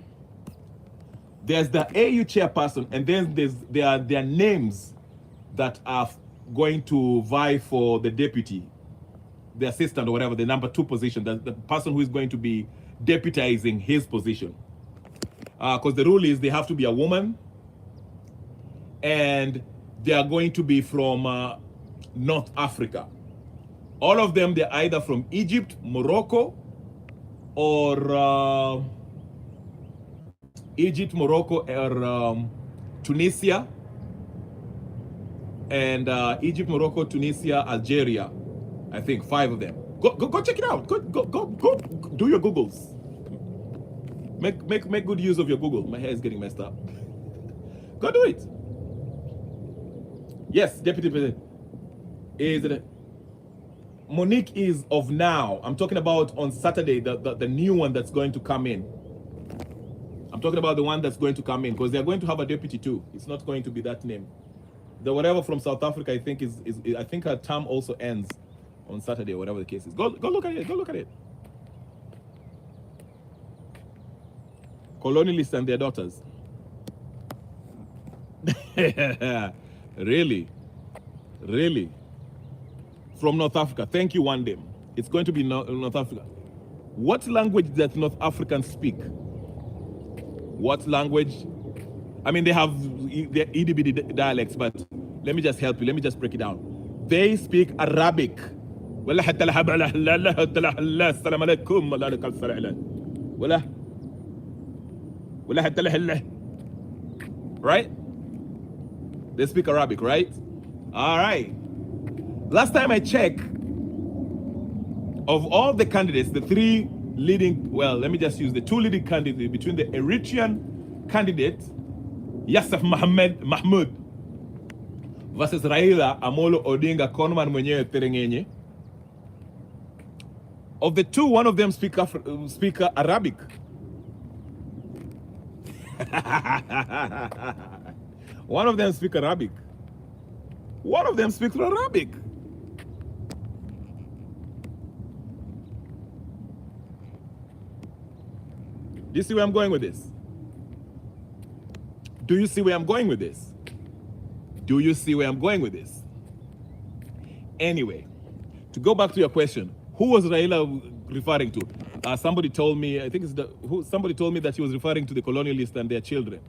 There's the AU chairperson, and then there are names that are going to vie for the deputy, the assistant or whatever, the number 2 position, the person who is going to be deputizing his position. Because the rule is they have to be a woman, and they are going to be from North Africa. All of them, they're either from Egypt, Morocco, or Tunisia, and Egypt, Morocco, Tunisia, Algeria. I think 5 of them. Go check it out. Go do your Googles. Make good use of your Google. My hair is getting messed up. Go do it. Yes, Deputy President. Is it Monique is of now. I'm talking about on Saturday, the new one that's going to come in. I'm talking about the one that's going to come in, because they're going to have a deputy too. It's not going to be that name. The whatever from South Africa, I think I think her term also ends on Saturday, whatever the case is. Go look at it. colonialists and their daughters. Really? Really? From North Africa. Thank you, one day. It's going to be North Africa. What language does North Africans speak? What language? I mean, they have their EDB dialects, but let me just help you. Let me just break it down. They speak Arabic. Right? They speak Arabic, right? All right. Last time I checked, of all the candidates, the three leading, well, let me just use the two leading candidates between the Eritrean candidate, Yasef Mahmoud, versus Raila Amolo Odinga Konman mwenyewe Terengenye. Of the two, one of them speak Arabic. One of them speak Arabic. One of them speaks Arabic. Do you see where I'm going with this? Do you see where I'm going with this? Do you see where I'm going with this? Anyway, to go back to your question, who was Raila referring to? Somebody told me, I think it's somebody told me that he was referring to the colonialists and their children.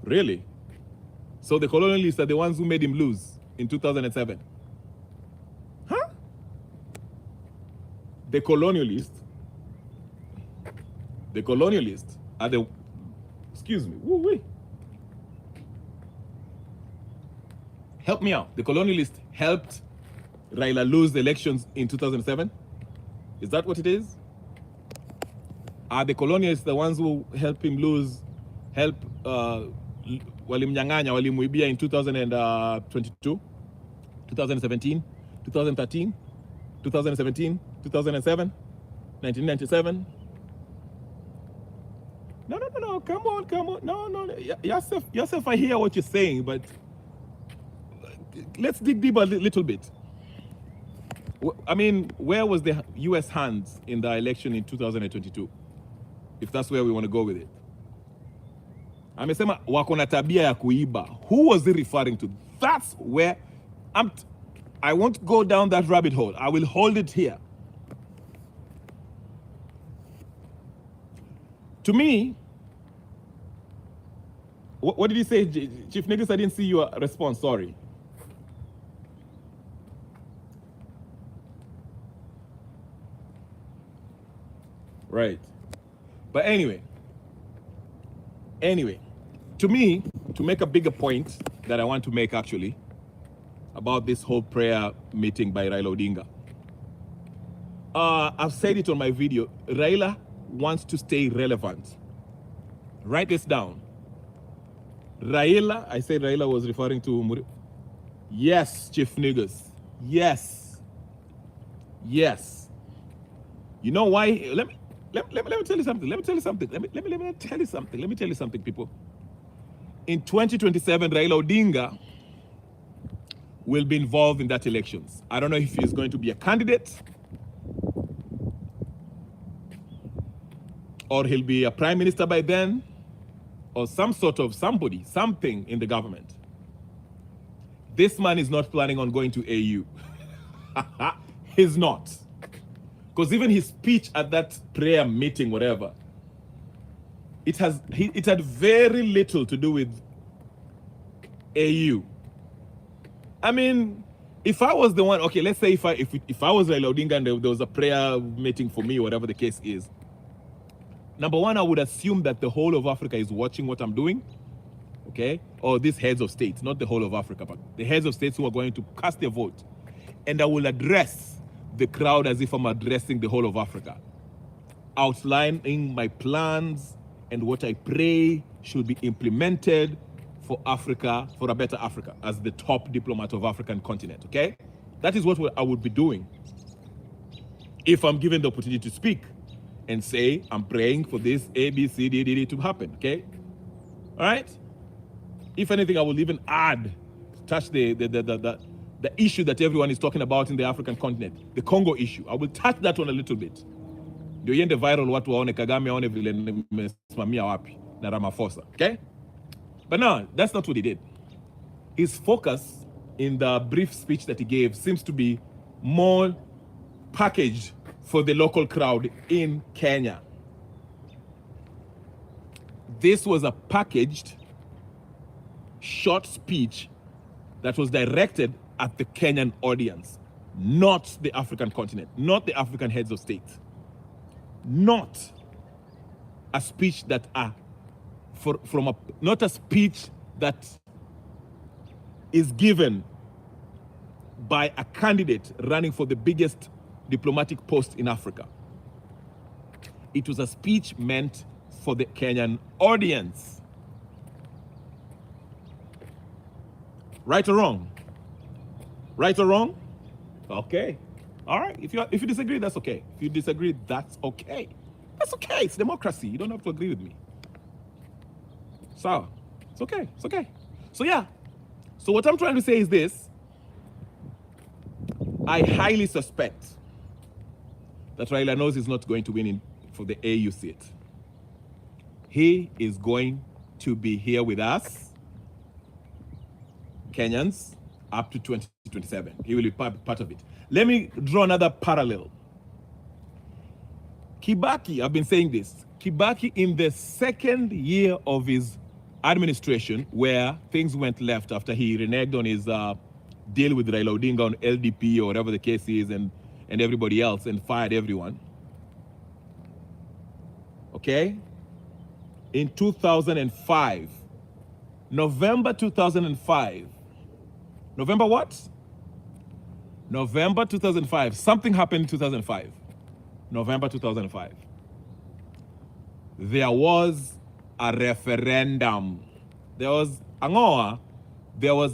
Really? So the colonialists are the ones who made him lose in 2007? Huh? The colonialists are the, excuse me, woo-wee. Help me out. The colonialists helped Raila lose the elections in 2007? Is that what it is? Are the colonialists the ones who helped him lose, walimnyang'anya, walimuibia in 2022, 2017, 2013, 2017, 2007, 1997? No, come on. No. Yasef, I hear what you're saying, but let's dig deeper a little bit. I mean, where was the U.S. hands in the election in 2022? If that's where we want to go with it. Amesema wako na tabia ya kuiba. Who was he referring to? That's where I won't go down that rabbit hole. I will hold it here. To me, what did he say, Chief Niggas? I didn't see your response, sorry. Right. But anyway, to me, to make a bigger point that I want to make actually about this whole prayer meeting by Raila Odinga. I've said it on my video. Raila wants to stay relevant. Write this down. Raila, I said Raila was referring to Yes, Chief Niggas. Yes. You know why? Let me tell you something. Let me tell you something, people. In 2027, Raila Odinga will be involved in that elections. I don't know if he's going to be a candidate or he'll be a prime minister by then or some sort of something in the government. This man is not planning on going to AU. He's not. Because even his speech at that prayer meeting, whatever, it had very little to do with AU. I mean, if I was the one, okay, let's say if I was Raila Odinga and there was a prayer meeting for me, whatever the case is, number one, I would assume that the whole of Africa is watching what I'm doing, okay? Or these heads of states, not the whole of Africa, but the heads of states who are going to cast their vote. And I will address the crowd as if I'm addressing the whole of Africa, outlining my plans and what I pray should be implemented for Africa, for a better Africa, as the top diplomat of African continent, okay? That is what I would be doing if I'm given the opportunity to speak and say, I'm praying for this A, B, C, D, D, D to happen, okay? All right? If anything, I will even touch the issue that everyone is talking about in the African continent, the Congo issue. I will touch that one a little bit. Ndio iende viral, watu waone Kagame aone vile nimesimamia wapi na Ramaphosa, okay? But no, that's not what he did. His focus in the brief speech that he gave seems to be more packaged for the local crowd in Kenya. This was a packaged, short speech that was directed at the Kenyan audience, not the African continent, not the African heads of state. Not a speech that not a speech that is given by a candidate running for the biggest diplomatic post in Africa. It was a speech meant for the Kenyan audience. Right or wrong? Right or wrong? Okay. All right. If you disagree, that's okay. If you disagree, that's okay. That's okay. It's democracy. You don't have to agree with me. So, it's okay. It's okay. So yeah. So what I'm trying to say is this. I highly suspect that Raila knows he's not going to win for the AU seat. He is going to be here with us, Kenyans, up to 2027. He will be part of it. Let me draw another parallel. Kibaki, I've been saying this, Kibaki in the second year of his administration, where things went left after he reneged on his deal with Raila Odinga on LDP or whatever the case is, and everybody else, and fired everyone. Okay? In 2005, November 2005, November what? November 2005. Something happened in 2005. November 2005. There was a referendum. There was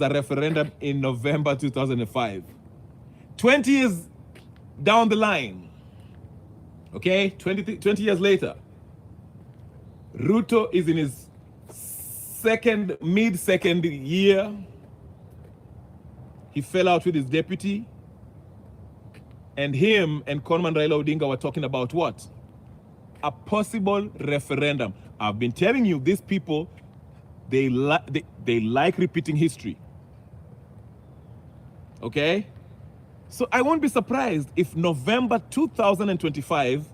a referendum in November 2005. 20 years down the line, okay, 20 years later, Ruto is in his mid-second year. He fell out with his deputy, and him and Conman Raila Odinga were talking about what? A possible referendum. I've been telling you, these people, they like repeating history. Okay? So I won't be surprised if November 2025,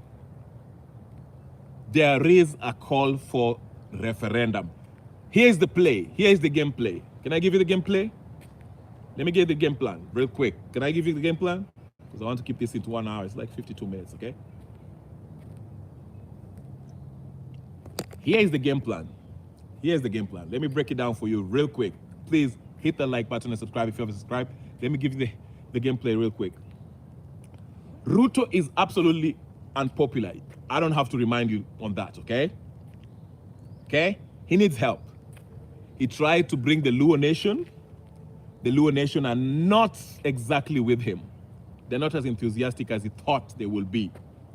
there is a call for referendum. Here's the play. Here's the gameplay. Can I give you the gameplay? Let me get the game plan real quick. Can I give you the game plan? Because I want to keep this into 1 hour. It's like 52 minutes, okay? Here is the game plan. Here's the game plan. Let me break it down for you real quick. Please hit the like button and subscribe if you haven't subscribed. Let me give you the gameplay real quick. Ruto is absolutely unpopular. I don't have to remind you on that, okay? Okay? He needs help. He tried to bring the Luo Nation. The Luo Nation are not exactly with him. They're not as enthusiastic as he thought they will be.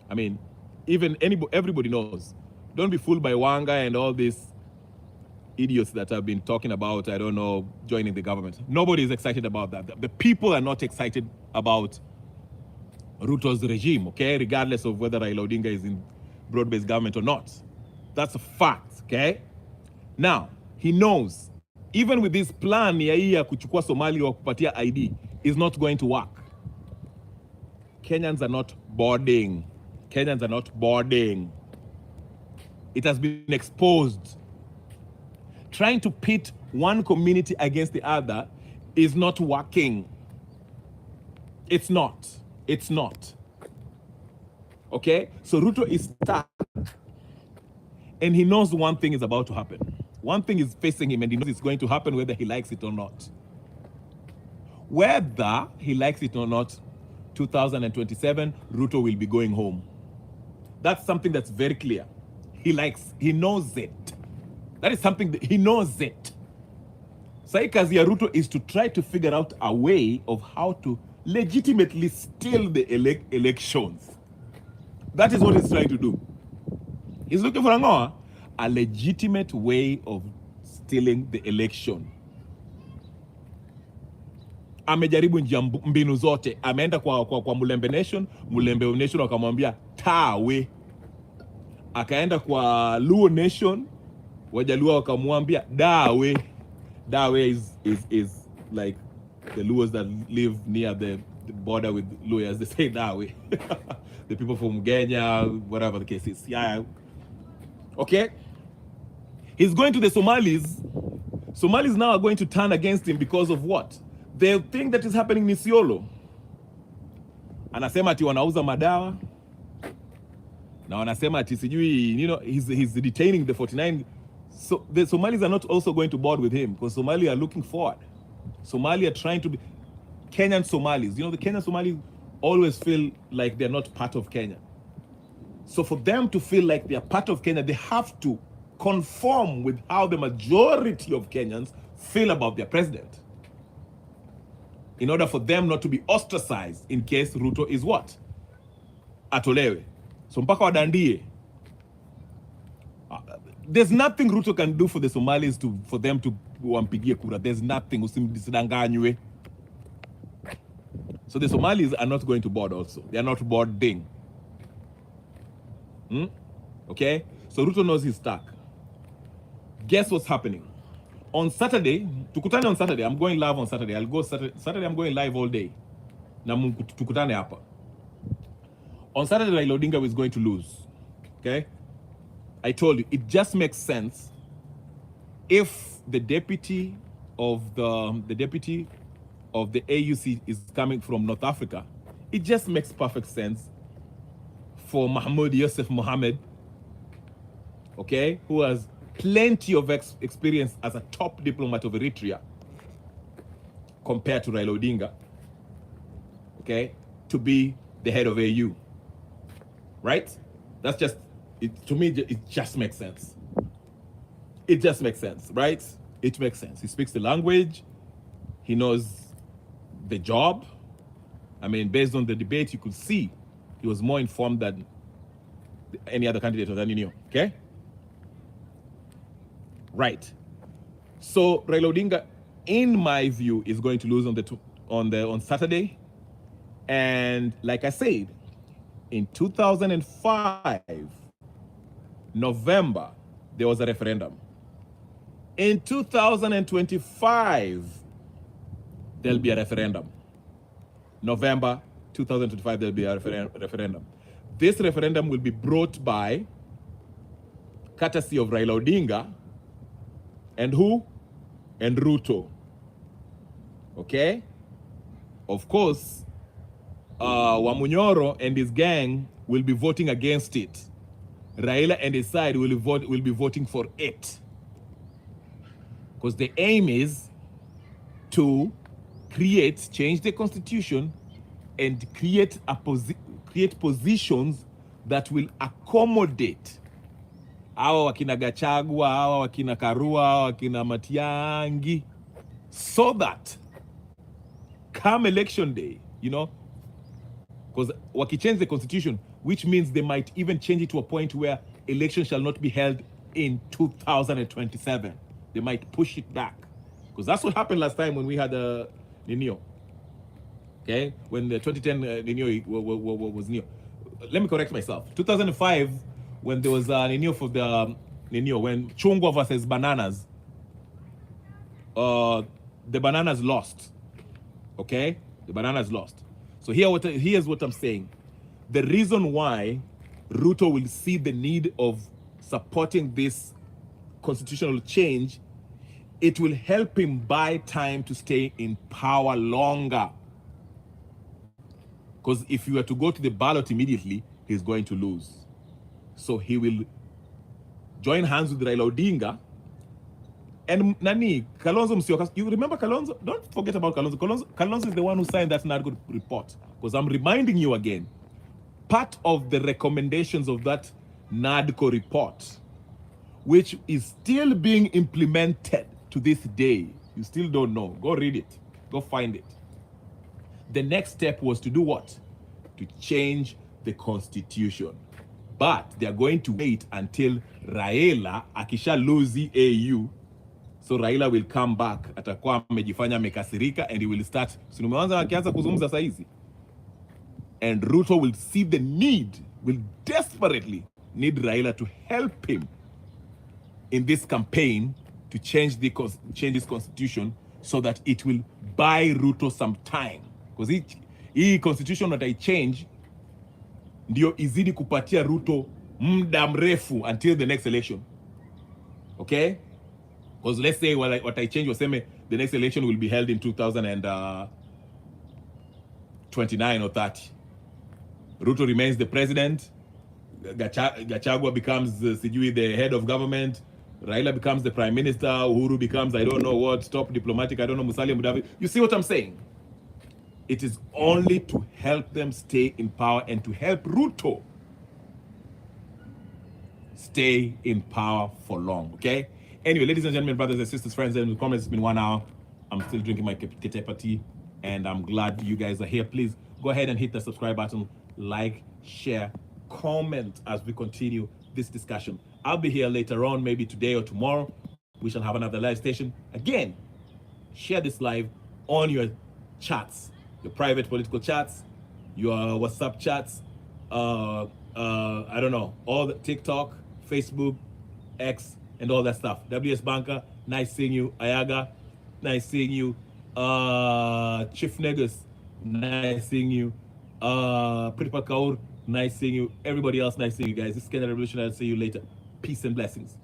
I mean, everybody knows. Don't be fooled by Wanga and all these idiots that have been talking about, I don't know, joining the government. Nobody is excited about that. The people are not excited about Ruto's regime, okay? Regardless of whether Raila Odinga is in broad-based government or not. That's a fact, okay? Now, he knows, even with this plan ya kuchukua Somalia wa kupatia ID, is not going to work. Kenyans are not boarding. Kenyans are not boarding. It has been exposed. Trying to pit one community against the other is not working. It's not. It's not. Okay? So Ruto is stuck. And he knows one thing is about to happen. One thing is facing him, and he knows it's going to happen whether he likes it or not. Whether he likes it or not, 2027, Ruto will be going home. That's something that's very clear. He knows it. That is something that he knows it. Sai kazi ya Ruto is to try to figure out a way of how to legitimately steal the elections. That is what he's trying to do. He's looking for a legitimate way of stealing the election. Amejaribu njia mbinu zote. Ameenda kwa Mulembe Nation wakamwambia tawe, akaenda kwa Luo Nation, Wajaluo wakamwambia dawe. Dawe is like the Luos that live near the border with Luyas. They say dawe. The people from Kenya, whatever the case is. Yeah. Okay. He's going to the Somalis. Somalis now are going to turn against him because of what? The thing that is happening in Isiolo. Anasema ati wanauza madawa. Na wanasema ati sijui, you know, he's detaining the 49. So the Somalis are not also going to board with him because Somali are looking forward. Somali are trying to be Kenyan Somalis. You know, the Kenyan Somalis always feel like they're not part of Kenya. So for them to feel like they're part of Kenya, they have to conform with how the majority of Kenyans feel about their president, in order for them not to be ostracized in case Ruto is what? Atolewe. So mpaka wadandie. There's nothing Ruto can do for the Somalis for them to wampigie kura. There's nothing. Usimdanganywe. So the Somalis are not going to board also. They are not boarding. Okay? So Ruto knows he's stuck. Guess what's happening? On Saturday, tukutane on Saturday. I'm going live on Saturday. I'll go Saturday I'm going live all day. Na tukutane hapa. On Saturday, Raila Odinga is going to lose. Okay? I told you, it just makes sense if the deputy of the AUC is coming from North Africa. It just makes perfect sense for Mahmoud Yusuf Mohammed, okay, who has plenty of experience as a top diplomat of Eritrea compared to Raila Odinga, okay, to be the head of AU, right? That's just, to me, it just makes sense. It just makes sense, right? It makes sense. He speaks the language. He knows the job. I mean, based on the debate, you could see he was more informed than any other candidate of any new, okay? Right. So Raila Odinga, in my view, is going to lose on Saturday. And like I said, in 2005, November, there was a referendum. In 2025, there'll be a referendum. November 2025, there'll be a referendum. This referendum will be brought by courtesy of Raila Odinga and who? And Ruto. Okay? Of course, Wamunyoro and his gang will be voting against it. Raila and his side will be voting for it. Because the aim is to change the constitution and create positions that will accommodate hawa wakina Gachagua, hawa wakina Karua, hawa wakina Matiangi, so that come election day, you know, because waki change the constitution, which means they might even change it to a point where election shall not be held in 2027. They might push it back. Because that's what happened last time when we had Nino. Okay? When the 2010 Nino was Nino. Let me correct myself. 2005, when there was Nino for the Nino, when Chungwa versus Bananas, the Bananas lost. Okay? The Bananas lost. So here's what I'm saying. The reason why Ruto will see the need of supporting this constitutional change, it will help him buy time to stay in power longer. Because if you were to go to the ballot immediately, he's going to lose. So he will join hands with Raila Odinga and Nani, Kalonzo Musyoka. You remember Kalonzo? Don't forget about Kalonzo. Kalonzo is the one who signed that NARGO report. Because I'm reminding you again, part of the recommendations of that NADCO report, which is still being implemented to this day. You still don't know. Go read it. Go find it. The next step was to do what? To change the constitution. But they're going to wait until Raila akisha lose AU. So Raila will come back. Atakuwa amejifanya amekasirika and he will start. Sinumeanza akianza kuzungumza saa hizi. And Ruto will see the need, will desperately need Raila to help him in this campaign to change his constitution so that it will buy Ruto some time, because hii constitution that I change ndio izidi kupatia Ruto muda mrefu until the next election. Okay? Because let's say what I change waseme the next election will be held in 2029 or 30. Ruto remains the president. Gachagua becomes the head of government. Raila becomes the prime minister. Uhuru becomes, I don't know what, top diplomatic, I don't know, Musalia Mudavadi. You see what I'm saying? It is only to help them stay in power and to help Ruto stay in power for long, okay? Anyway, ladies and gentlemen, brothers and sisters, friends, and comments, it's been 1 hour. I'm still drinking my ketepa tea, and I'm glad you guys are here. Please go ahead and hit the subscribe button, like, share, comment as we continue this discussion. I'll be here later on, maybe today or tomorrow. We shall have another live station. Again, share this live on your chats, your private political chats, your WhatsApp chats, I don't know, all the TikTok, Facebook, X, and all that stuff. WS Banker, nice seeing you. Ayaga, nice seeing you. Chief Negus, nice seeing you. Pritpal Kaur, nice seeing you. Everybody else, nice seeing you guys. This is Canada Revolution. I'll see you later. Peace and blessings.